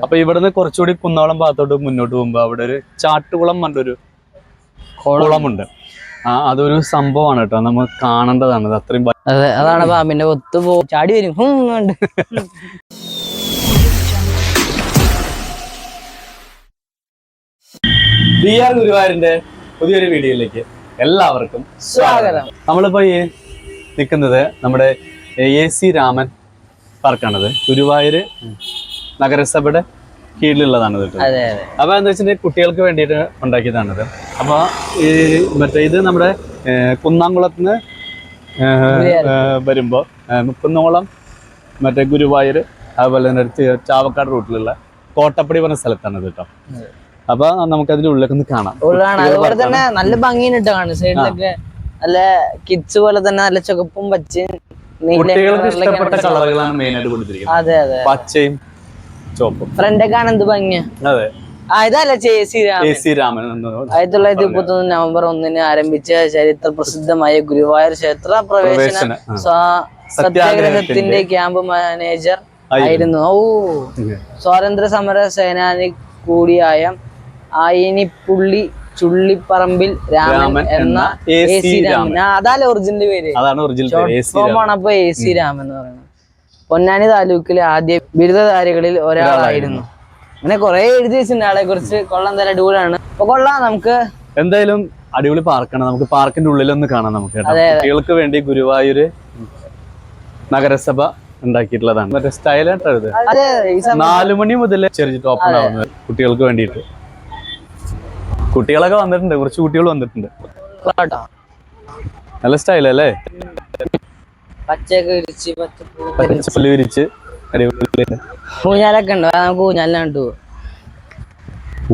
അപ്പൊ ഇവിടുന്ന് കുറച്ചുകൂടി കുന്നോളം ഭാഗത്തോട്ട് മുന്നോട്ട് പോകുമ്പോ അവിടെ ഒരു ചാട്ടുകുളം പറഞ്ഞൊരു കുളമുണ്ട്. അതൊരു സംഭവമാണ് കേട്ടോ, നമ്മൾ കാണേണ്ടതാണ്. അത്രയും അതാണ് പാമ്പിന്റെ ഒത്തു ചാടി വരും. ഗുരുവായൂരിന്റെ പുതിയൊരു വീഡിയോയിലേക്ക് എല്ലാവർക്കും സ്വാഗതം. നമ്മളിപ്പോ ഈ നിൽക്കുന്നത് നമ്മുടെ AC രാമൻ പാർക്കാണത്. ഗുരുവായൂര് നഗരസഭയുടെ കീഴിലുള്ളതാണത്. അപ്പൊ എന്താ വെച്ചിട്ടുണ്ടെങ്കിൽ കുട്ടികൾക്ക് വേണ്ടിയിട്ട് ഉണ്ടാക്കിയതാണത്. അപ്പൊ ഈ ഇത് നമ്മുടെ കുന്നാംകുളത്തുനിന്ന് വരുമ്പോ കുന്നംകുളം ഗുരുവായൂര് അതുപോലെ തന്നെ ചാവക്കാട് റൂട്ടിലുള്ള കോട്ടപ്പടി പറഞ്ഞ സ്ഥലത്താണ് കേട്ടോ. അപ്പൊ നമുക്ക് അതിന്റെ ഉള്ളിലേക്ക് ഒന്ന് കാണാം. അതുപോലെ തന്നെ നല്ല ഭംഗിയിട്ട് കാണും. സൈഡിലൊക്കെ നല്ല കിഡ്സ് പോലെ തന്നെ നല്ല ചുവപ്പും പച്ചയും കുട്ടികൾക്ക് ഇഷ്ടപ്പെട്ട കളറുകളാണ് മെയിൻ ആയിട്ട് കൊടുത്തിരിക്കുന്നത്. അതെ അതെ, പച്ചയും ചുവപ്പും. ഫ്രണ്ടൊക്കെ ആണ് എന്ത് ഭംഗിയാ. അതെ, ഇതല്ലേ AC രാമൻ 1931 നവംബർ 1 ആരംഭിച്ച ചരിത്ര പ്രസിദ്ധമായ ഗുരുവായൂർ ക്ഷേത്ര പ്രവേശന സത്യാഗ്രഹത്തിന്റെ ക്യാമ്പ് മാനേജർ ആയിരുന്നു. സ്വാതന്ത്ര്യ സമര സേനാനി കൂടിയായ ആയിനിപ്പുള്ളി ചുള്ളിപ്പറമ്പിൽ രാമൻ എന്ന AC രാമൻ. അതാണ് ഒറിജിനൽ പേര്. അപ്പൊ AC രാമൻ എന്ന് പറയുന്നത് പൊന്നാനി താലൂക്കിലെ ആദ്യ ബിരുദധാരികളിൽ ഒരാളായിരുന്നു. അങ്ങനെ കുറെ എഴുതി വെച്ചിട്ടുണ്ട് ആളെ കുറിച്ച്. കൊള്ളാൻ തന്നെ അടിപൊളിയാണ്. അപ്പൊ കൊള്ളാം. നമുക്ക് എന്തായാലും അടിപൊളി പാർക്കാണ്. നമുക്ക് പാർക്കിന്റെ ഉള്ളിലൊന്ന് കാണാം. നമുക്ക് കുട്ടികൾക്ക് വേണ്ടി ഗുരുവായൂര് നഗരസഭ ഉണ്ടാക്കിയിട്ടുള്ളതാണ്. മറ്റേ സ്റ്റൈലായിട്ടത് 4 മണി മുതൽ ചെറിയ ഓപ്പൺ ആവുന്നത് കുട്ടികൾക്ക് വേണ്ടിയിട്ട്. കുട്ടികളൊക്കെ വന്നിട്ടുണ്ട്, കുറച്ച് കുട്ടികൾ വന്നിട്ടുണ്ട്. നല്ല സ്റ്റൈലല്ലേ, പച്ചയൊക്കെ വിരിച്ച് അടിപൊളി ഊഞ്ഞാലൊക്കെ ഉണ്ട്. നമുക്ക് ഊഞ്ഞാലിനാണ്ട്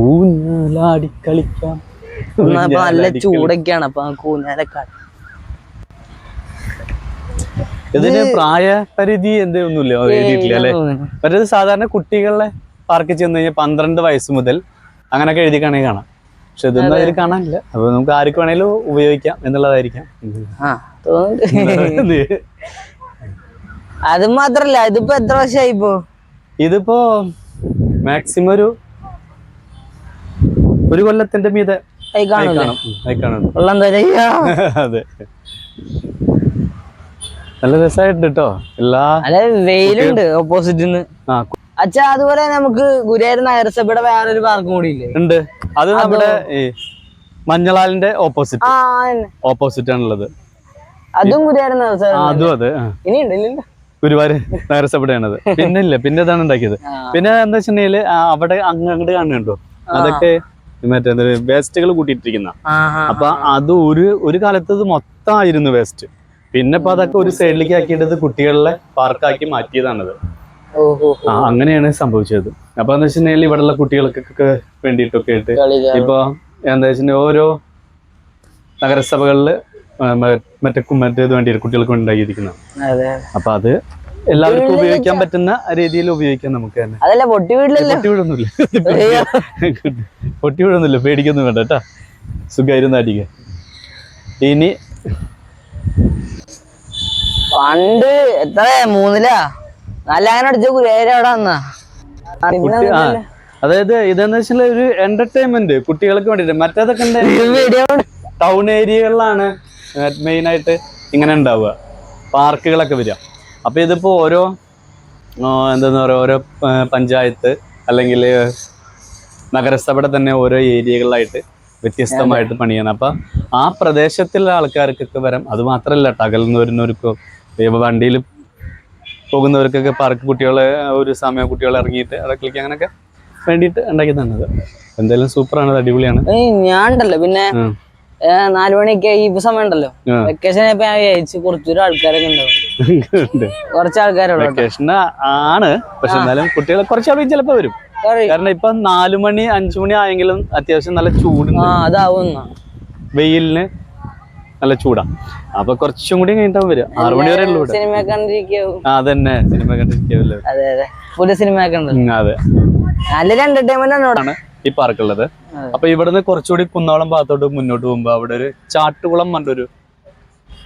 ഊഞ്ഞാലാടി കളിക്കാം. നല്ല ചൂടൊക്കെയാണ്. അപ്പൊ നമുക്ക് ഊഞ്ഞാലൊക്കെ. ഇതിന് പ്രായപരിധി എന്തൊന്നുമില്ല, എഴുതിയിട്ടില്ല അല്ലെ. മറ്റേത് സാധാരണ കുട്ടികളെ പാർക്കിൽ ചെന്ന് കഴിഞ്ഞാൽ 12 വയസ്സ് മുതൽ അങ്ങനെയൊക്കെ എഴുതി കാണാൻ കാണാം. പക്ഷെ ഇതൊന്നും അതിൽ കാണാനില്ല. അപ്പൊ നമുക്ക് ആർക്ക് വേണേലും ഉപയോഗിക്കാം എന്നുള്ളതായിരിക്കാം. അത് മാത്രല്ല, ഇതിപ്പോ എത്ര വർഷമായി? ഇതിപ്പോ മാക്സിമം ഒരു കൊല്ലത്തിന്റെ മീതെ കാണും. അതെ, നല്ല രസമായിട്ടുണ്ട് കേട്ടോ. വെയിലുണ്ട് ഓപ്പോസിറ്റ്. അച്ഛാ, അതുപോലെ നമുക്ക് ഗുരുവായൂർ നഗരസഭയുടെ വേറൊരു പാർക്കും കൂടി ഇല്ലേ? ഉണ്ട്. അത് നമ്മുടെ മഞ്ഞളാലിന്റെ ഓപ്പോസിറ്റ് ആണുള്ളത്. അതും ഗുരുവായൂർ നഗരസഭ. അതും അതെ, ഗുരുവായൂർ നഗരസഭയുടെയാണത്. പിന്നെ ഇതാണ് ഉണ്ടാക്കിയത്. പിന്നെ എന്താ വെച്ചിട്ടുണ്ടെങ്കിൽ അവിടെ അങ്ങോട്ട് കാണുന്നുണ്ടോ, അതൊക്കെ മറ്റേ വേസ്റ്റുകൾ കൂട്ടിയിട്ടിരിക്കുന്ന. അപ്പൊ അത് ഒരു കാലത്ത് ഇത് മൊത്തമായിരുന്നു വേസ്റ്റ്. പിന്നെ ഇപ്പൊ അതൊക്കെ ഒരു സൈഡിലേക്ക് ആക്കിയിട്ട് കുട്ടികളുടെ പാർക്കാക്കി മാറ്റിയതാണത്. അങ്ങനെയാണ് സംഭവിച്ചത്. അപ്പൊ എന്താ വെച്ചിട്ടുണ്ടെങ്കിൽ ഇവിടെയുള്ള കുട്ടികൾക്കൊക്കെ വേണ്ടിയിട്ടൊക്കെ ആയിട്ട് ഇപ്പൊ എന്താ വെച്ചിട്ടുണ്ടെങ്കിൽ ഓരോ നഗരസഭകളില് മറ്റേത് വേണ്ടി കുട്ടികൾക്ക് ഉണ്ടാക്കിയിരിക്കുന്ന. അപ്പൊ അത് എല്ലാവർക്കും ഉപയോഗിക്കാൻ പറ്റുന്ന രീതിയിൽ ഉപയോഗിക്കാം നമുക്ക് തന്നെ. പൊട്ടി വീഴൊന്നുമില്ല, പേടിക്കൊന്നും വേണ്ട കേട്ടാ. സുഖമായിരുന്നു അടിക്കുക. ഇനി പണ്ട് എത്ര 3-ലാ 4 അടിച്ച ഗുരുവായൂർ അവിടെ വന്നാ. അതായത് ഇതെന്ന് വെച്ചാൽ ഒരു എന്റർടൈൻമെന്റ് കുട്ടികൾക്ക് വേണ്ടിട്ട്. മറ്റേതൊക്കെ ടൗൺ ഏരിയകളിലാണ് മെയിൻ ആയിട്ട് ഇങ്ങനെ ഉണ്ടാവുക, പാർക്കുകളൊക്കെ വരിക. അപ്പൊ ഇതിപ്പോ ഓരോ എന്താ പറയുക, ഓരോ പഞ്ചായത്ത് അല്ലെങ്കിൽ നഗരസഭയുടെ തന്നെ ഓരോ ഏരിയകളിലായിട്ട് വ്യത്യസ്തമായിട്ട് പണിയാണ്. അപ്പൊ ആ പ്രദേശത്തുള്ള ആൾക്കാർക്കൊക്കെ വരാം. അത് മാത്രമല്ല, അകൽന്ന് വരുന്നവർക്കോ വണ്ടിയിൽ പോകുന്നവർക്കൊക്കെ പാർക്ക് കുട്ടികളെ ഒരു സമയം കുട്ടികളെ ഇറങ്ങിയിട്ട് അവിടെ കളിക്കാൻ അങ്ങനെയൊക്കെ വേണ്ടിയിട്ട് ഉണ്ടാക്കി തന്നത്. എന്തായാലും സൂപ്പറാണ്, അടിപൊളിയാണ്. ഞാൻ ഉണ്ടല്ലോ പിന്നെ 4 മണിയൊക്കെ ഈ സമയം ഉണ്ടല്ലോ, വെക്കേഷൻ കുറച്ചൊരു ആൾക്കാരൊക്കെ ഉണ്ടാവും. കുറച്ച് ആൾക്കാരുള്ളൂ. വെക്കേഷൻ ആണ്, പക്ഷെ എന്നാലും കുട്ടികളെ കുറച്ചാൾ ചിലപ്പോ വരും. കാരണം ഇപ്പൊ 4 മണി 5 മണി ആയെങ്കിലും അത്യാവശ്യം നല്ല ചൂടുണ്ട്. വെയിലിന് നല്ല ചൂടാ. അപ്പൊ കുറച്ചും കൂടി കഴിഞ്ഞിട്ടാവും വരിക. 6 മണി വരെ ഉള്ളൂ. സിനിമ കണ്ടിരിക്കും. അതന്നെ, സിനിമ കണ്ടിരിക്കുമല്ലോ. പുതിയ സിനിമ ഒക്കെ അതെ, നല്ലൊരു എന്റർടൈൻമെന്റ് ആണ് ഈ പാർക്കുള്ളത്. അപ്പൊ ഇവിടുന്ന് കുറച്ചുകൂടി കുന്നോളം ഭാഗത്തോട്ട് മുന്നോട്ട് പോകുമ്പോ അവിടെ ഒരു ചാട്ടുകുളം പറഞ്ഞൊരു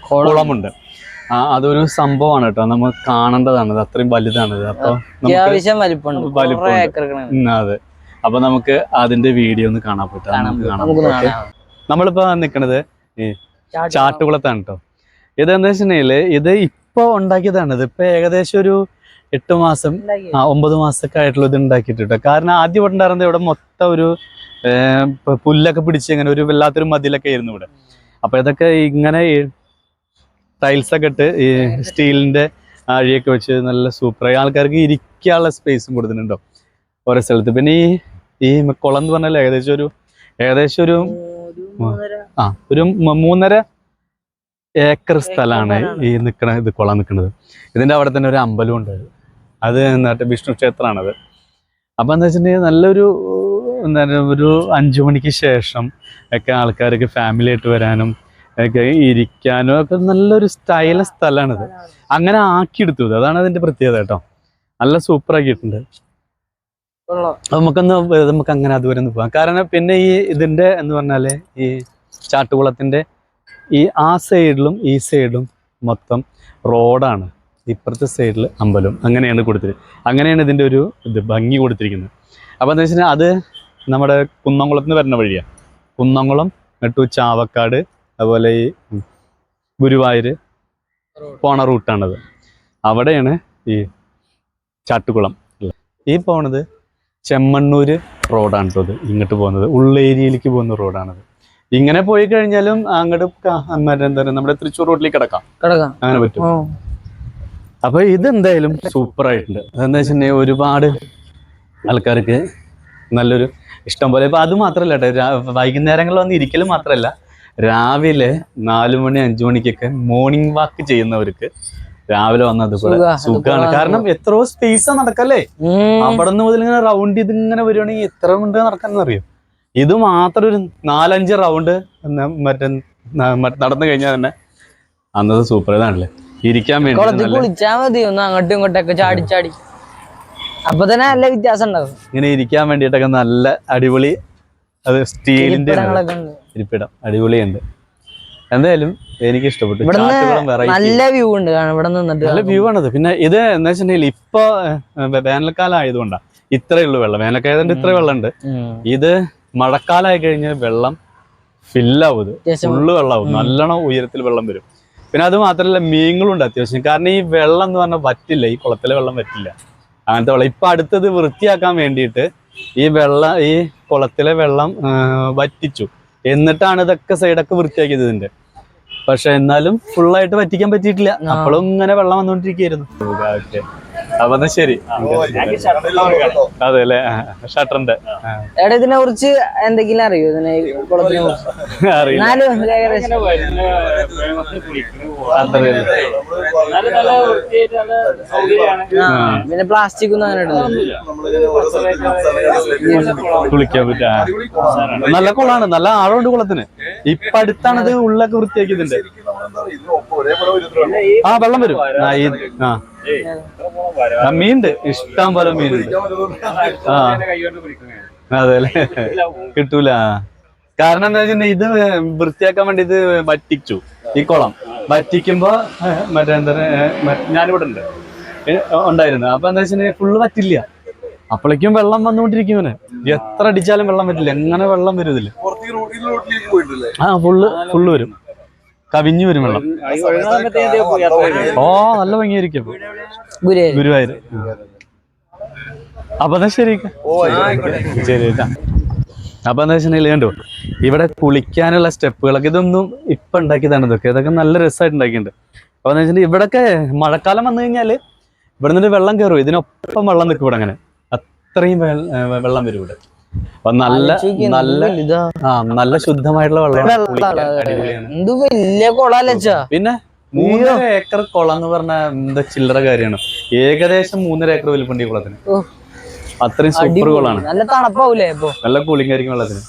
കുളമുണ്ട്. അതൊരു സംഭവമാണ് കേട്ടോ, നമ്മൾ കാണേണ്ടതാണ്. ഇത് അത്രയും വലുതാണിത്. അപ്പൊ അത്യാവശ്യം വലിപ്പമുണ്ട്. അതെ. അപ്പൊ നമുക്ക് അതിന്റെ വീഡിയോ ഒന്ന് കാണാൻ പറ്റും. നമ്മളിപ്പോ നിക്കണത് ഈ ചാട്ടുകുളത്താണ് കേട്ടോ. ഇതെന്താ വെച്ചിട്ടുണ്ടെങ്കില് ഇത് ഇപ്പൊ ഉണ്ടാക്കിയതാണ്. ഇത് ഇപ്പൊ ഏകദേശം ഒരു 8 മാസം 9 മാസമൊക്കെ ആയിട്ടുള്ള ഇത് ഉണ്ടാക്കിയിട്ട്. കാരണം ആദ്യം ഉണ്ടായിരുന്നത് ഇവിടെ മൊത്തം ഒരു പുല്ലൊക്കെ പിടിച്ച് ഇങ്ങനെ ഒരു വല്ലാത്തൊരു മതിലൊക്കെ ആയിരുന്നു ഇവിടെ. അപ്പൊ ഇതൊക്കെ ഇങ്ങനെ ടൈൽസ് ഒക്കെ ഇട്ട് ഈ സ്റ്റീലിന്റെ അഴിയൊക്കെ വെച്ച് നല്ല സൂപ്പറായി ആൾക്കാർക്ക് ഇരിക്കാനുള്ള സ്പേസും കൊടുത്തിട്ടുണ്ടോ ഓരോ സ്ഥലത്ത്. പിന്നെ ഈ കുളം എന്ന് പറഞ്ഞാൽ ഏകദേശം ഒരു 3.5 ഏക്കർ സ്ഥലമാണ് ഈ ഇത് കുളം നിൽക്കുന്നത്. ഇതിന്റെ അവിടെ തന്നെ ഒരു അമ്പലം ഉണ്ട്. അത് എന്നിട്ട് വിഷ്ണു ക്ഷേത്രമാണത്. അപ്പൊ എന്താ വെച്ചിട്ടുണ്ടെങ്കിൽ നല്ലൊരു ഒരു 5 മണിക്ക് ശേഷം ഒക്കെ ആൾക്കാർക്ക് ഫാമിലി ആയിട്ട് വരാനും ഒക്കെ ഇരിക്കാനും ഒക്കെ നല്ലൊരു സ്റ്റൈല സ്ഥലമാണിത്. അങ്ങനെ ആക്കിയെടുത്തു. അതാണ് അതിന്റെ പ്രത്യേകത കേട്ടോ. നല്ല സൂപ്പർ ആക്കിയിട്ടുണ്ട്. നമുക്ക് അങ്ങനെ അതുവരെ ഒന്ന് പോകാം. കാരണം പിന്നെ ഈ ഇതിന്റെ എന്ന് പറഞ്ഞാല് ഈ ചാട്ടുകുളത്തിന്റെ ആ സൈഡിലും ഈ സൈഡിലും മൊത്തം റോഡാണ്. ഇപ്പുറത്തെ സൈഡിൽ അമ്പലം. അങ്ങനെയാണ് കൊടുത്തിരിക്കുന്നത്. അങ്ങനെയാണ് ഇതിന്റെ ഒരു ഭംഗി കൊടുത്തിരിക്കുന്നത്. അപ്പൊ എന്താ വെച്ചാൽ അത് നമ്മുടെ കുന്നംകുളത്ത് നിന്ന് വരുന്ന വഴിയാണ്. കുന്നംകുളം ടു ചാവക്കാട് അതുപോലെ ഈ ഗുരുവായൂര് പോണ റൂട്ടാണത്. അവിടെയാണ് ഈ ചാട്ടുകുളം. ഈ പോണത് ചെമ്മണ്ണൂര് റോഡാണ് കേട്ടോ. ഇങ്ങോട്ട് പോകുന്നത് ഉള്ളേരിയയിലേക്ക് പോകുന്ന റോഡാണത്. ഇങ്ങനെ പോയി കഴിഞ്ഞാലും അങ്ങോട്ട് എന്താ പറയുക നമ്മുടെ തൃശ്ശൂർ റോഡിലേക്ക് കിടക്കാം. അങ്ങനെ പറ്റും. അപ്പൊ ഇതെന്തായാലും സൂപ്പർ ആയിട്ടുണ്ട്. അതെന്താ വെച്ചിട്ടുണ്ടെങ്കിൽ ഒരുപാട് ആൾക്കാർക്ക് നല്ലൊരു ഇഷ്ടം പോലെ. ഇപ്പൊ അത് മാത്രല്ല കേട്ടോ, വൈകുന്നേരങ്ങളിൽ വന്ന് ഇരിക്കലും മാത്രല്ല, രാവിലെ 4 മണി 5 മണിക്കൊക്കെ മോർണിംഗ് വാക്ക് ചെയ്യുന്നവർക്ക് രാവിലെ വന്നത് പോലെ സുഖമാണ്. കാരണം എത്രയോ സ്പേസാ നടക്കല്ലേ. അവിടെ നിന്ന് മുതൽ ഇങ്ങനെ റൗണ്ട് ചെയ്ത് ഇങ്ങനെ വരുവാണെങ്കിൽ എത്ര ഉണ്ട് നടക്കാന്ന് അറിയും. ഇത് മാത്രം ഒരു 4-5 റൗണ്ട് മറ്റേ നടന്നു കഴിഞ്ഞാൽ തന്നെ അന്നത് സൂപ്പർ. ഇതാണല്ലേ ഇരിക്കാൻ വേണ്ടി കുളിച്ചാ മതി. ഒന്ന് അങ്ങോട്ടും ഇങ്ങോട്ടൊക്കെ ചാടി ചാടി അപ്പൊ തന്നെ നല്ല വ്യത്യാസം ഉണ്ടാവും. ഇങ്ങനെ ഇരിക്കാൻ വേണ്ടിയിട്ടൊക്കെ നല്ല അടിപൊളി. അത് സ്റ്റീലിന്റെ ഇരിപ്പിടം അടിപൊളിയുണ്ട്. എന്തായാലും എനിക്ക് ഇഷ്ടപ്പെട്ടു. നല്ല വ്യൂ ഉണ്ട് ഇവിടെ നിന്നിട്ട്. നല്ല വ്യൂ ആണത്. പിന്നെ ഇത് എന്താ വെച്ചിട്ടുണ്ടെങ്കിൽ ഇപ്പൊ വേനൽക്കാലം ആയതുകൊണ്ടാണ് ഇത്രയേ ഉള്ളൂ വെള്ളം. വേനൽക്കാലത്തിന്റെ ഇത്ര വെള്ളം ഉണ്ട്. ഇത് മഴക്കാലമായി കഴിഞ്ഞാൽ വെള്ളം ഫില്ലാവും. ഫുള്ള് വെള്ളമാവും. നല്ലോണം ഉയരത്തിൽ വെള്ളം വരും. പിന്നെ അത് മാത്രമല്ല മീനുകളുണ്ട് അത്യാവശ്യം. കാരണം ഈ വെള്ളം എന്ന് പറഞ്ഞാൽ വറ്റില്ല. ഈ കുളത്തിലെ വെള്ളം വറ്റില്ല. അങ്ങനത്തെ വെള്ളം. ഇപ്പൊ അടുത്തത് വൃത്തിയാക്കാൻ വേണ്ടിയിട്ട് ഈ കുളത്തിലെ വെള്ളം വറ്റിച്ചു. എന്നിട്ടാണ് ഇതൊക്കെ സൈഡൊക്കെ വൃത്തിയാക്കിയത് ഇതിന്റെ. പക്ഷെ എന്നാലും ഫുള്ളായിട്ട് വറ്റിക്കാൻ പറ്റിയിട്ടില്ല. അപ്പോഴും ഇങ്ങനെ വെള്ളം വന്നുകൊണ്ടിരിക്കുകയായിരുന്നു. അപ്പൊ എന്നാ ശരി. അതെ അല്ലേ, ഷട്ടറിന്റെ. ഇതിനെ കുറിച്ച് എന്തെങ്കിലും അറിയോ? ഇതിനെ കുളത്തിനെ കുറിച്ച് പിന്നെ പ്ലാസ്റ്റിക് ഒന്നും അങ്ങനെ കുളിക്കാൻ പറ്റാ. നല്ല കുളമാണ്. നല്ല ആഴമുണ്ട് കുളത്തിന്. ഇപ്പൊ അടുത്താണ് ഇത് ഉള്ളൊക്കെ വൃത്തിയാക്കിയതിന്റെ. വെള്ളം വരും. മീനുണ്ട്, ഇഷ്ടം പോലെ മീനുണ്ട്. അതെ അല്ലേ, കിട്ടൂല. കാരണം എന്താ വെച്ചിട്ടുണ്ടെങ്കിൽ ഇത് വൃത്തിയാക്കാൻ വേണ്ടി ഇത് വറ്റിച്ചു. ഈ കുളം വറ്റിക്കുമ്പോ എന്താ ഞാനിവിടെ ഉണ്ടായിരുന്നു. അപ്പൊ എന്താ വെച്ചിട്ടുണ്ടെങ്കിൽ ഫുള്ള് വറ്റില്ല. അപ്പോഴേക്കും വെള്ളം വന്നുകൊണ്ടിരിക്കും. എത്ര അടിച്ചാലും വെള്ളം പറ്റില്ല. എങ്ങനെ വെള്ളം വരും ഇതില്? ഫുള്ള് വരും. കവിഞ്ഞു വരും വെള്ളം. നല്ല ഭംഗിയായിരിക്കും ഗുരുവായൂര്. അപ്പൊ എന്നാ ശരി ശരി. അപ്പൊ എന്താ വെച്ചിട്ടുണ്ടെങ്കിൽ കണ്ടോ, ഇവിടെ കുളിക്കാനുള്ള സ്റ്റെപ്പുകളൊക്കെ ഇതൊന്നും ഇപ്പൊ ഉണ്ടാക്കിയതാണ്. ഇതൊക്കെ നല്ല രസമായിട്ട് ഉണ്ടാക്കിയിട്ടുണ്ട്. അപ്പൊ എന്താ വെച്ചിട്ടുണ്ടെങ്കിൽ ഇവിടൊക്കെ മഴക്കാലം വന്നു കഴിഞ്ഞാല് ഇവിടെ നിന്നൊരു വെള്ളം കയറും. ഇതിനൊപ്പം വെള്ളം നിൽക്കും ഇവിടെ. അങ്ങനെ അത്രയും വെള്ളം വരും ഇവിടെ. അപ്പൊ നല്ല ശുദ്ധമായിട്ടുള്ള വെള്ളം. പിന്നെ 3.5 ഏക്കർ കുളം എന്ന് പറഞ്ഞാൽ എന്താ ചില്ലറ കാര്യമാണ്. ഏകദേശം 3.5 ഏക്കർ വലിപ്പുണ്ട് ഈ കുളത്തിന്. അത്രയും സൂപ്പർ കുളമാണ്. നല്ല തണുപ്പാവൂലേ? നല്ല കൂളിംഗ് ആയിരിക്കും വെള്ളത്തിന്.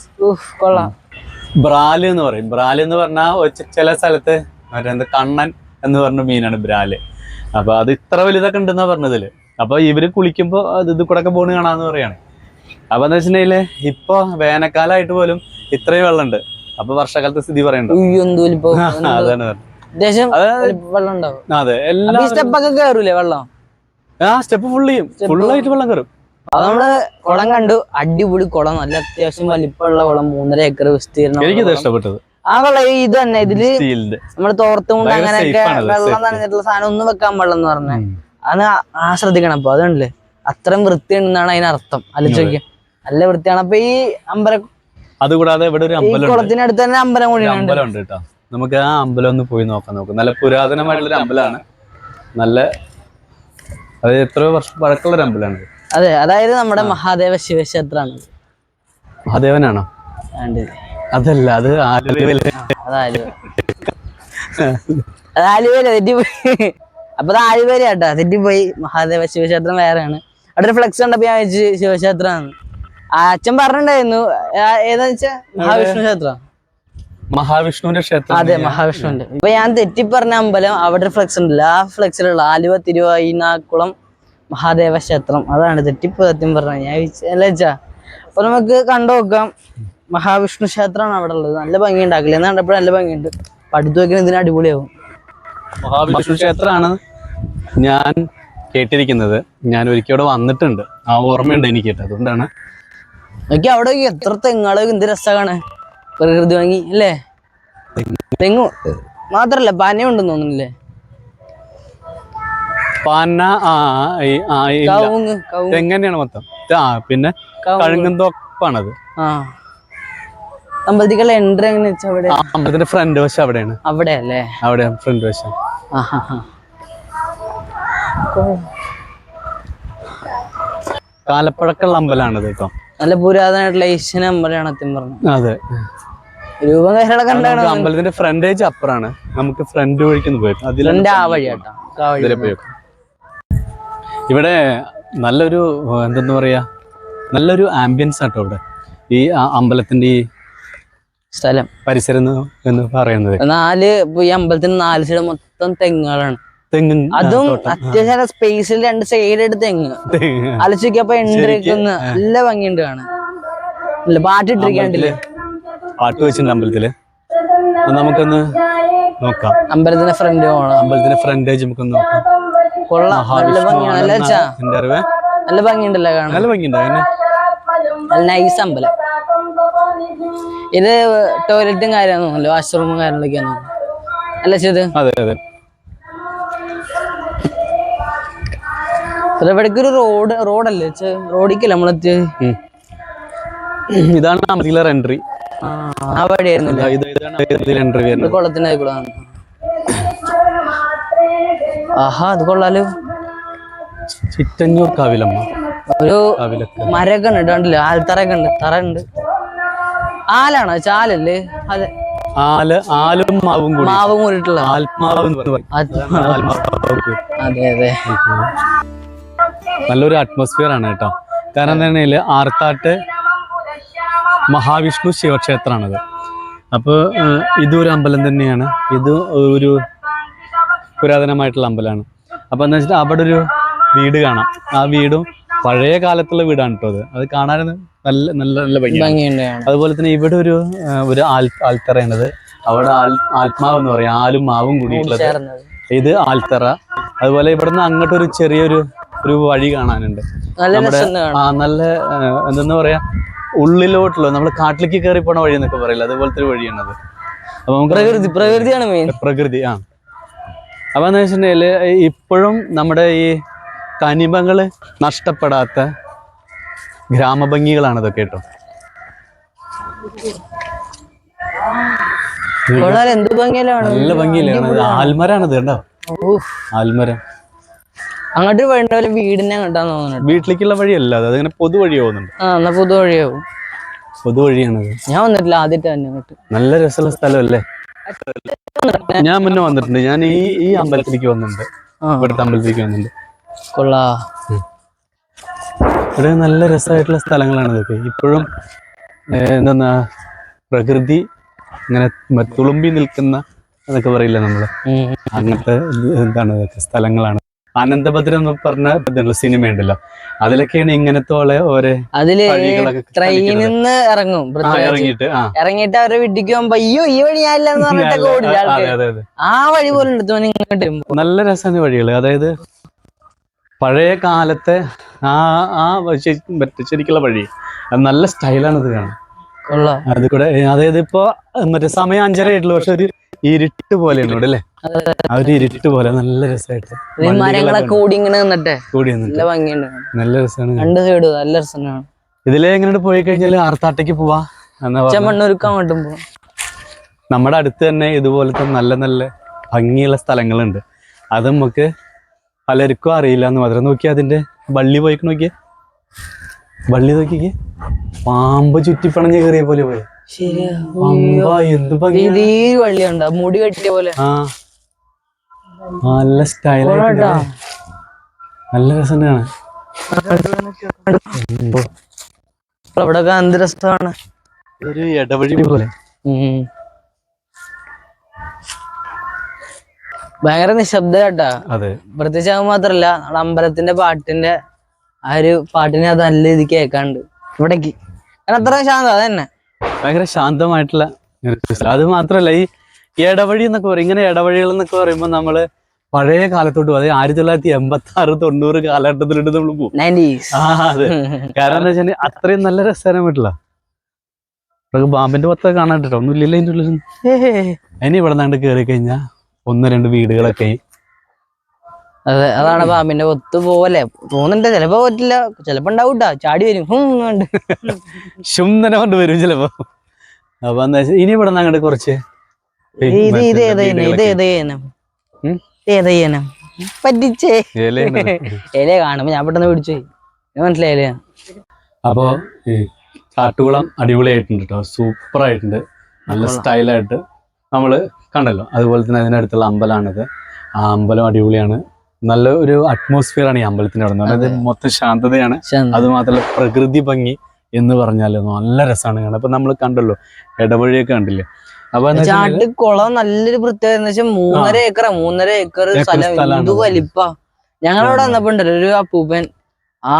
ബ്രാല് എന്ന് പറയും. ബ്രാല് എന്ന് പറഞ്ഞാൽ ചില സ്ഥലത്ത് മറ്റേ കണ്ണൻ എന്ന് പറഞ്ഞ മീനാണ് ബ്രാല്. അപ്പൊ അത് ഇത്ര വലുതൊക്കെ ഉണ്ടെന്നാ പറഞ്ഞതില്. അപ്പൊ ഇവര് കുളിക്കുമ്പോ ഇത് കൂടെ ഒക്കെ പോണ് കാണാന്ന് പറയാണ്. അപ്പൊ എന്താ വെച്ചിട്ടുണ്ടെങ്കില് ഇപ്പൊ വേനൽക്കാലമായിട്ട് പോലും ഇത്രയും വെള്ളമുണ്ട്. അപ്പൊ വർഷകാലത്തെ സ്ഥിതി പറയണ്ടോ? അതാണ്. അത്യാവശ്യം വെള്ളം ഉണ്ടാവും. അതെ, എല്ലാ സ്റ്റെപ്പൊക്കെ കയറൂലേ വെള്ളം? സ്റ്റെപ്പ് ഫുള്ളായിട്ട് വെള്ളം കയറും. അത് നമ്മള് കുളം കണ്ടു, അടിപൊളി കുളം, നല്ല അത്യാവശ്യം വലിപ്പമുള്ള കുളം, 3.5 ഏക്കർ വിസ്തീർണം. എനിക്കിത് ഇഷ്ടപ്പെട്ടത്. ആ വെള്ളം ഇത് തന്നെ, ഇതില് നമ്മള് തോർത്തുമുണ്ട് അങ്ങനെയൊക്കെ വെള്ളം നനഞ്ഞിട്ടുള്ള സാധനം ഒന്നും വെക്കാൻ വെള്ളം എന്ന് പറഞ്ഞ അത് ശ്രദ്ധിക്കണം. അപ്പൊ അതുണ്ടല്ലേ അത്രയും വൃത്തിയുണ്ടെന്നാണ് അതിനർത്ഥം. ആലോചിക്കാം, നല്ല വൃത്തിയാണ്. അപ്പൊ ഈ അമ്പലം അതുകൂടാതെ ഇവിടെ ഒരു അമ്പലം, കുളത്തിനടുത്ത് തന്നെ അമ്പലം കൂടി ഉണ്ട് കേട്ടോ. നമുക്ക് ആ അമ്പലം ഒന്ന് പോയി നോക്കാം. നല്ല പുരാതനമായിട്ടുള്ളൊരു അമ്പലമാണ്. നല്ല അത് എത്രയോ വർഷം പഴക്കമുള്ളൊരു അമ്പലമാണ്. അതെ, അതായത് നമ്മുടെ മഹാദേവ ശിവക്ഷേത്രമാണ്. മഹാദേവനാണോ? അതല്ല, അത് ആലുവയില തെറ്റിപ്പോയി. അപ്പൊ അത് ആലുവയില കേട്ടോ, തെറ്റിപ്പോയി. മഹാദേവ ശിവക്ഷേത്രം വേറെയാണ്. അവിടെ ഒരു ഫ്ലെക്സ് കണ്ടപ്പോ ഞാൻ വെച്ച് ശിവക്ഷേത്രമാണ്. അച്ഛൻ പറഞ്ഞിട്ടുണ്ടായിരുന്നു ഏതാ വെച്ചാ മഹാവിഷ്ണു ക്ഷേത്രം. മഹാവിഷ്ണുവിന്റെ ക്ഷേത്രം. അതെ, മഹാവിഷ്ണുവിന്റെ. ഇപ്പൊ ഞാൻ തെറ്റിപ്പറഞ്ഞ അമ്പലം അവിടെ ഒരു ഫ്ലെക്സ് ഉണ്ടല്ലോ, ആ ഫ്ലെക്സിലുള്ള ആലുവ തിരുവൈനാക്കുളം മഹാദേവ ക്ഷേത്രം, അതാണ് തെറ്റിപ്പോ സത്യം പറഞ്ഞ. ഞാൻ അല്ല വെച്ചാ അപ്പൊ നമുക്ക് കണ്ടു നോക്കാം. മഹാവിഷ്ണു ക്ഷേത്രമാണ് അവിടെ ഉള്ളത്. നല്ല ഭംഗി ഉണ്ടാക്കില്ല എന്ന് കണ്ടപ്പോഴും നല്ല ഭംഗിയുണ്ട്. പഠിത്തു വെക്കാൻ ഇതിന് അടിപൊളിയാവും. മഹാവിഷ്ണു ക്ഷേത്രമാണ് ഞാൻ കേട്ടിരിക്കുന്നത്. ഞാൻ ഒരിക്കലും വന്നിട്ടുണ്ട്, ആ ഓർമ്മയുണ്ട് എനിക്ക് കേട്ടോ. അതുകൊണ്ടാണ് എനിക്ക് അവിടെ എത്ര തെങ്ങാളോ, എന്ത് രസമാണ് പ്രകൃതി ഭംഗി അല്ലേ. തെങ്ങു മാത്രല്ല പനയും ഉണ്ടെന്ന് തോന്നുന്നില്ലേ? പന തെങ്ങന്നെയാണ് മൊത്തം. പിന്നെ കഴുങ്ങന്തോപ്പാണത്. അമ്പലത്തിക്കുള്ള എൻട്രി എങ്ങനെ വെച്ചാൽ അവിടെ അമ്പലത്തിന്റെ ഫ്രണ്ട് വശം അവിടെയാണ്. അവിടെ അല്ലേ? അവിടെ ഫ്രണ്ട് വശം. കാലപ്പഴക്കമുള്ള അമ്പലമാണത് കേട്ടോ. നല്ല പുരാതനമായിട്ടുള്ള ഏഷ്യൻ അമ്പലമാണ് സത്യം പറഞ്ഞു. അതെ, രൂപം കാര്യങ്ങളൊക്കെ കണ്ടാണ്. അമ്പലത്തിന്റെ ഫ്രണ്ടേജ് അപ്പുറാണ്. നമുക്ക് ഫ്രണ്ട് വഴിക്കൊന്ന് പോയിട്ട് ഇവിടെ നല്ലൊരു എന്തെന്ന് പറയാ, നല്ലൊരു ആംബിയൻസ് ആട്ടോ ഇവിടെ. ഈ അമ്പലത്തിന്റെ ഈ സ്ഥലം പരിസരം എന്ന് പറയുന്നത് ഈ അമ്പലത്തിന് 4 സൈഡ് മൊത്തം തെങ്ങുകളാണ്. അതും അത്യാവശ്യം സ്പേസിൽ 2 സൈഡായിട്ട് തെങ്ങ്. ആലോചിക്കപ്പോ എൻട്രി നല്ല ഭംഗിയുണ്ട് കാണാൻ. പാട്ടിട്ടിരിക്കാണ്ടില്ലേ? പാട്ട് വെച്ചിട്ടുണ്ട് അമ്പലത്തില്. നമുക്കൊന്ന് നോക്കാം. അമ്പലത്തിന്റെ ഫ്രണ്ട് പോകണം. അമ്പലത്തിന്റെ ഫ്രണ്ടേജ് നമുക്കൊന്ന് നോക്കാം. കൊള്ളാം, നല്ല ഭംഗിയാണ്. നല്ല ഭംഗിയുണ്ടല്ലോ കാണാൻ. നല്ല ഭംഗിയുണ്ട്. നല്ല നൈസ് അമ്പലം. ഇത് ടോയ്ലറ്റും കാര്യമാണെന്ന് തോന്നുന്നു, വാഷ്റൂമും കാര്യങ്ങളൊക്കെയാന്ന് തോന്നുന്നു അല്ല ചെയ്ത്. അതെ അതെ. ഇവിടേക്ക് ഒരു റോഡല്ലേ റോഡിക്കല്ല നമ്മളെത്തി. ഇതാണ് അമ്പലത്തിലെ എൻട്രി. ആ വഴിയായിരുന്നു കൊള്ളത്തിനായിക്കൂടാ. ആഹാ, അത് കൊള്ളാലോ. ചിറ്റഞ്ഞൂർ കാവിലമ്മ. ഒരു മരൊക്കെ ഉണ്ട് കണ്ടില്ലേ? ആൽത്തറയൊക്കെ ഉണ്ട്, തറ ഉണ്ട്. ആലാണോ? ചാലല്ലേ? അതെ, ആലും മാവും കൂടിയിട്ടുള്ള അതെ അതെ. നല്ലൊരു അറ്റ്മോസ്ഫിയർ ആണ് കേട്ടോ. കാരണം എന്താ ആർത്താട്ട് മഹാവിഷ്ണു ശിവക്ഷേത്രമാണത്. അപ്പോൾ ഇതൊരു അമ്പലം തന്നെയാണ്. ഇത് ഒരു പുരാതനമായിട്ടുള്ള അമ്പലമാണ്. അപ്പോൾ എന്താ വെച്ചാൽ അവിടെ ഒരു വീട് കാണാം. ആ വീടും പഴയ കാലത്തുള്ള വീടാണ് കേട്ടോ. അത് കാണാൻ നല്ല നല്ല നല്ല ഭംഗിയുണ്ട്. അതുപോലെ തന്നെ ഇവിടെ ഒരു ആൽത്തറയാണത്. അവിടെ ആത്മാവ് എന്ന് പറയും, ആലും മാവും കൂടിയിട്ടുള്ളത്. ഇത് ആൽത്തറ. അതുപോലെ ഇവിടുന്ന് അങ്ങോട്ടൊരു ചെറിയൊരു വഴി കാണാനുണ്ട്. നമ്മുടെ നല്ല എന്തെന്ന് പറയാ, ഉള്ളിലോട്ടുള്ള നമ്മൾ കാട്ടിലേക്ക് കയറി പോണ വഴി എന്നൊക്കെ പറയില്ല, അതുപോലത്തെ ഒരു വഴിയാണത്. അപ്പൊ നമുക്ക് പ്രകൃതിയാണ് മെയിൻ. പ്രകൃതി. അപ്പൊ എന്താ വെച്ചിട്ടുണ്ടെങ്കിൽ ഇപ്പോഴും നമ്മുടെ ഈ തനിമകള് നഷ്ടപ്പെടാത്ത ഗ്രാമഭംഗികളാണ് ഇതൊക്കെ കേട്ടോ. നല്ല ഭംഗിയിലാണ്. ആൽമരാണിത് കണ്ടോ, ആൽമരം. അങ്ങോട്ട് വേണ്ട വീടിനെ കണ്ടാന്ന് തോന്നുന്നു. വീട്ടിലേക്കുള്ള വഴിയല്ല, അതിങ്ങനെ പൊതുവഴി പോകുന്നുണ്ട്. പൊതുവഴിയാവും. പൊതുവഴിയാണത്. ഞാൻ വന്നിട്ടില്ല, ആദ്യത്തെ തന്നെ അങ്ങോട്ട്. നല്ല രസമുള്ള സ്ഥലമല്ലേ? ഞാൻ മുന്നേ വന്നിട്ടുണ്ട്. ഞാൻ ഈ അമ്പലത്തിലേക്ക് വന്നിട്ടുണ്ട്, ഇവിടുത്തെ അമ്പലത്തിലേക്ക് വന്നിട്ടുണ്ട്. കൊള്ളാ. ഇവിടെ നല്ല രസമായിട്ടുള്ള സ്ഥലങ്ങളാണ് ഇതൊക്കെ. ഇപ്പോഴും എന്താ പ്രകൃതി ഇങ്ങനെ തുളുമ്പി നിൽക്കുന്ന എന്നൊക്കെ പറയില്ല നമ്മള്, അങ്ങനത്തെ എന്താണ് ഇതൊക്കെ സ്ഥലങ്ങളാണ്. അനന്തഭദ്രം എന്ന് പറഞ്ഞ സിനിമ ഉണ്ടല്ലോ, അതിലൊക്കെയാണ് ഇങ്ങനത്തെ ഓരോ അതില് ട്രെയിനിൽ നിന്ന് ഇറങ്ങും, ഇറങ്ങിയിട്ട് അവരെ വീട്ടിലേക്ക് പോകുമ്പോ അയ്യോ ഈ വഴി ഞാനില്ലെന്ന് പറഞ്ഞിട്ടൊക്കെ ഓടില്ല ആൾക്കാർ. ആ വഴി പോലെ ഉണ്ട് ഇങ്ങോട്ട്. നല്ല രസമാണ് വഴികള്. അതായത് പഴയ കാലത്തെ ശരിക്കുള്ള വഴി, അത് നല്ല സ്റ്റൈലാണ് ഇത് കാണാൻ. അത് കൂടെ അതായത് ഇപ്പൊ മറ്റേ സമയം 5:30 ആയിട്ടുള്ളൂ, പക്ഷെ ഒരു ഇരുട്ട് പോലെയാണ് ഇവിടെ അല്ലേ, ആ ഒരു ഇരുട്ട് പോലെ നല്ല രസമായിട്ട് മരങ്ങളൊക്കെ കൂടി നല്ല രസമാണ്. രണ്ട് സൈഡ് നല്ല രസമാണ്. ഇതിലെ എങ്ങനെ പോയി കഴിഞ്ഞാല് ആർത്താട്ടേക്ക് പോവാ, അങ്ങോട്ടും പോവാം. നമ്മുടെ അടുത്ത് തന്നെ ഇതുപോലത്തെ നല്ല നല്ല ഭംഗിയുള്ള സ്ഥലങ്ങളുണ്ട്. അത് നമുക്ക് പലർക്കും അറിയില്ല എന്ന് മാത്രം. നോക്കിയാ അതിന്റെ വള്ളി പോയിക്ക് നോക്കിയേ, വള്ളി നോക്കിക്കേ, പാമ്പ് ചുറ്റിപ്പണഞ്ഞ് കയറിയ പോലെ പോയി. എന്ത് വള്ളിയുണ്ടോ മുടി കെട്ടിയ പോലെ. നല്ല സ്റ്റൈലായിട്ട് നല്ല രസം കാണാൻ. ഇവിടെ എന്ത് രസമാണ്, ഒരു ഇടവഴി പോലെ. ഭയങ്കര നിശബ്ദ കേട്ടാ. പ്രത്യേകിച്ച് അത് മാത്രല്ല, നമ്മുടെ അമ്പലത്തിന്റെ പാട്ടിന്റെ ആ ഒരു പാട്ടിനെ അത് നല്ല രീതി കേൾക്കാണ്ട് ഇവിടേക്ക്. അത്ര ശാന്തം, അത് തന്നെ ഭയങ്കര ശാന്തമായിട്ടുള്ള. അത് മാത്രല്ല, ഈ ഇടവഴി എന്നൊക്കെ പറയും, ഇങ്ങനെ ഇടവഴികൾ എന്നൊക്കെ പറയുമ്പോൾ നമ്മള് പഴയ കാലത്തോട്ട് പോകും. അതായത് 1986-90 കാലഘട്ടത്തിലോട്ട് നമ്മൾ പോകും. അതെ, കാരണം എന്താ വെച്ചാൽ അത്രയും നല്ല രസകരം പറ്റില്ല. പാമ്പിന്റെ പൊത്തൊക്കെ കാണാൻ കേട്ടോ, ഒന്നും ഇല്ലല്ലോ അതിന്റെ ഉള്ളിൽ. ഇനി ഇവിടെ നിന്നാണ്ട് കയറി കഴിഞ്ഞാൽ 1-2 വീടുകളൊക്കെ. അതെ, അതാണ് പാമ്പിന്റെ ഒത്ത് പോലെ തോന്നുന്നുണ്ട്. ചിലപ്പോ പറ്റില്ല, ചിലപ്പോ ഉണ്ടാവൂട്ടാ, ചാടി വരും, ശുംധന കൊണ്ട് വരും ചിലപ്പോ. അപ്പൊ എന്താ വെച്ചാൽ ഇനി ഇവിടെ നിന്ന് അങ്ങോട്ട് കുറച്ച് പറ്റിച്ചേ ഇല കാണുമ്പോ ഞാൻ പെട്ടെന്ന് പിടിച്ചു, മനസ്സിലായില്ലേ. അപ്പോ ഈ കാട്ടുകുളം അടിപൊളിയായിട്ടുണ്ട് കേട്ടോ, സൂപ്പർ ആയിട്ടുണ്ട്, നല്ല സ്റ്റൈലായിട്ട് നമ്മള് കണ്ടല്ലോ. അതുപോലെ തന്നെ അതിനടുത്തുള്ള അമ്പലമാണിത്. ആ അമ്പലം അടിപൊളിയാണ്, നല്ല ഒരു അറ്റ്മോസ്ഫിയർ ആണ് ഈ അമ്പലത്തിന്റെ അവിടെ. അതായത് മൊത്തം ശാന്തതയാണ്, അത് മാത്രമല്ല പ്രകൃതി ഭംഗി എന്ന് പറഞ്ഞാല് നല്ല രസമാണ് കാണാൻ. അപ്പൊ നമ്മൾ കണ്ടല്ലോ ഇടവഴിയൊക്കെ കണ്ടില്ലേ. അപ്പൊ കുളം നല്ലൊരു പ്രത്യേകത എന്ന് വെച്ചാൽ 3.5 ഏക്കർ സ്ഥലം, എന്ത് വലിപ്പ. ഞങ്ങളവിടെ വന്നപ്പോ ഉണ്ടല്ലോ ഒരു അപ്പൂപ്പൻ ആ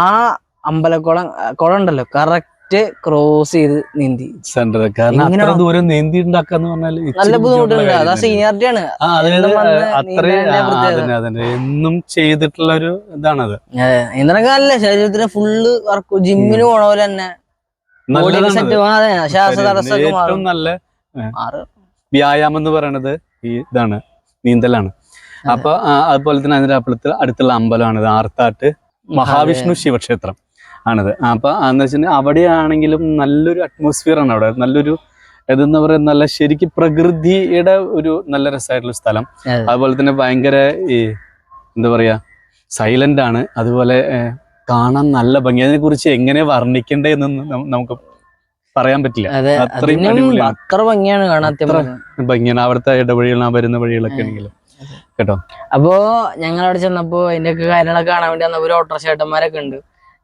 കുളം ഉണ്ടല്ലോ കറക്റ്റ് ക്രോസ് ചെയ്ത് നീന്തി സെന്റർ. കാരണം അത്ര ദൂരം നീന്തി ഉണ്ടാക്കാന്ന് പറഞ്ഞാൽ നല്ല ബുദ്ധിമുട്ടുണ്ട്. അതാ സീനിയോറിറ്റി ആണ്, എന്നും ചെയ്തിട്ടുള്ള ഒരു ഇതാണത്. നീന്തണൊക്കെ നല്ല ശരീരത്തിന് ഫുള്ള് വർക്ക്, ജിമ്മിന് പോണ പോലെ തന്നെ ഏറ്റവും നല്ല വ്യായാമം എന്ന് പറയണത് ഈ ഇതാണ്, നീന്തലാണ്. അപ്പൊ അതുപോലെ തന്നെ അതിന്റെ അടുത്തുള്ള അമ്പലമാണിത്, ആർത്താട്ട് മഹാവിഷ്ണു ശിവക്ഷേത്രം ആണിത്. അപ്പൊ എന്ന് വെച്ചിട്ടുണ്ടെങ്കിൽ അവിടെയാണെങ്കിലും നല്ലൊരു അറ്റ്മോസ്ഫിയർ ആണ് അവിടെ, നല്ലൊരു ഇതെന്ന് പറയുന്നത് നല്ല ശരിക്കും പ്രകൃതിയുടെ ഒരു നല്ല രസമായിട്ടുള്ള സ്ഥലം. അതുപോലെ തന്നെ ഭയങ്കര ഈ എന്താ പറയാ സൈലന്റ് ആണ്, അതുപോലെ കാണാൻ നല്ല ഭംഗി. അതിനെ കുറിച്ച് എങ്ങനെ വർണ്ണിക്കണ്ടേ എന്നൊന്നും നമുക്ക് പറയാൻ പറ്റില്ല, അത്രയും അത്ര ഭംഗിയാണ് കാണാൻ, ഭംഗിയാണ് അവിടുത്തെ ഇടവഴികൾ, വരുന്ന വഴികളൊക്കെ ആണെങ്കിലും കേട്ടോ. അപ്പോ ഞങ്ങളവിടെ ചെന്നപ്പോ അതിന്റെ ഒക്കെ കാര്യങ്ങളൊക്കെ കാണാൻ വേണ്ടി വന്നപ്പോ ഒരു ഓട്ടോ ചേട്ടന്മാരൊക്കെ ഉണ്ട്.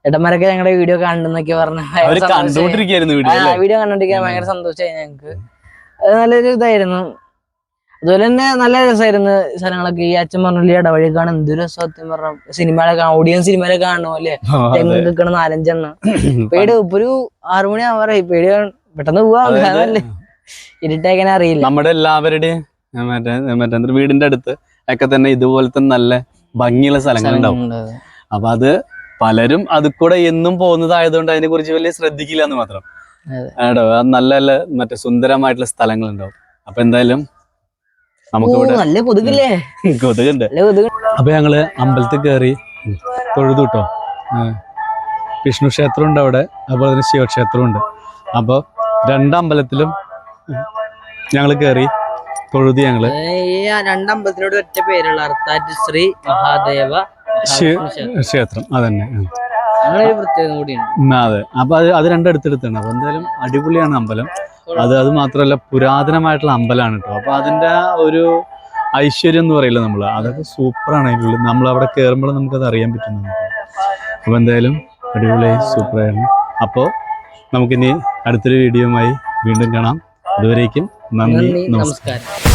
ചേട്ടന്മാരൊക്കെ ഞങ്ങളുടെ വീഡിയോ കാണുന്നൊക്കെ പറഞ്ഞു, വീഡിയോ കണ്ടോണ്ടിരിക്കാൻ ഭയങ്കര സന്തോഷമായി ഞങ്ങക്ക്. അത് നല്ലൊരു ഇതായിരുന്നു. അതുപോലെ തന്നെ നല്ല രസമായിരുന്നു സ്ഥലങ്ങളൊക്കെ. ഈ അച്ഛൻ പറഞ്ഞില്ല ഇടവഴി കാണാൻ എന്തൊരു സത്യം പറഞ്ഞ സിനിമകളൊക്കെ ഓഡിയൻസ് സിനിമയിലൊക്കെ കാണുന്ന പോലെ തെങ്ങ് നിൽക്കണം 4-5 പേടി. ഇപ്പൊ ഒരു 6 മണി ആവാറായി, പേടി പെട്ടെന്ന് പോവാല്ലേ, ഇരുട്ടേക്കാൻ അറിയില്ല. നമ്മുടെ എല്ലാവരുടെയും മറ്റേ വീടിന്റെ അടുത്ത് ഒക്കെ തന്നെ ഇതുപോലത്തെ നല്ല ഭംഗിയുള്ള സ്ഥലങ്ങളുണ്ടാവും. അപ്പൊ അത് പലരും അത് കൂടെ എന്നും പോകുന്നതായതുകൊണ്ട് അതിനെ കുറിച്ച് വലിയ ശ്രദ്ധിക്കില്ല എന്ന് മാത്രം. നല്ല നല്ല മറ്റേ സുന്ദരമായിട്ടുള്ള സ്ഥലങ്ങളുണ്ടാവും. അപ്പൊ എന്തായാലും നമുക്കിവിടെ കൊതുകുണ്ട്. അപ്പൊ ഞങ്ങള് അമ്പലത്തിൽ കയറി തൊഴുതു കേട്ടോ. വിഷ്ണു ക്ഷേത്രം ഉണ്ട് അവിടെ, അതുപോലെ തന്നെ ശിവക്ഷേത്രം ഉണ്ട്. അപ്പൊ 2 അമ്പലത്തിലും ഞങ്ങള് കയറി തൊഴുതി. ഞങ്ങള് 2 അമ്പലത്തിനോട് ഒറ്റ പേരുള്ള അർത്താറ്റ് ശ്രീ മഹാദേവ ക്ഷേത്രം അതന്നെ. അതെ, അപ്പൊ അത് 2 അടുത്തടുത്താണ്. അപ്പൊ എന്തായാലും അടിപൊളിയാണ് അമ്പലം. അത് മാത്രമല്ല പുരാതനമായിട്ടുള്ള അമ്പലമാണ് കേട്ടോ. അപ്പൊ അതിന്റെ ഒരു ഐശ്വര്യം എന്ന് പറയില്ല നമ്മള്, അതൊക്കെ സൂപ്പറാണ് അതിനുള്ളിൽ. നമ്മൾ അവിടെ കയറുമ്പോൾ നമുക്കത് അറിയാൻ പറ്റുന്നു. അപ്പൊ എന്തായാലും അടിപൊളിയായി സൂപ്പറായിരുന്നു. അപ്പോൾ നമുക്കിനി അടുത്തൊരു വീഡിയോയുമായി വീണ്ടും കാണാം. അതുവരേക്കും നന്ദി, നമസ്കാരം.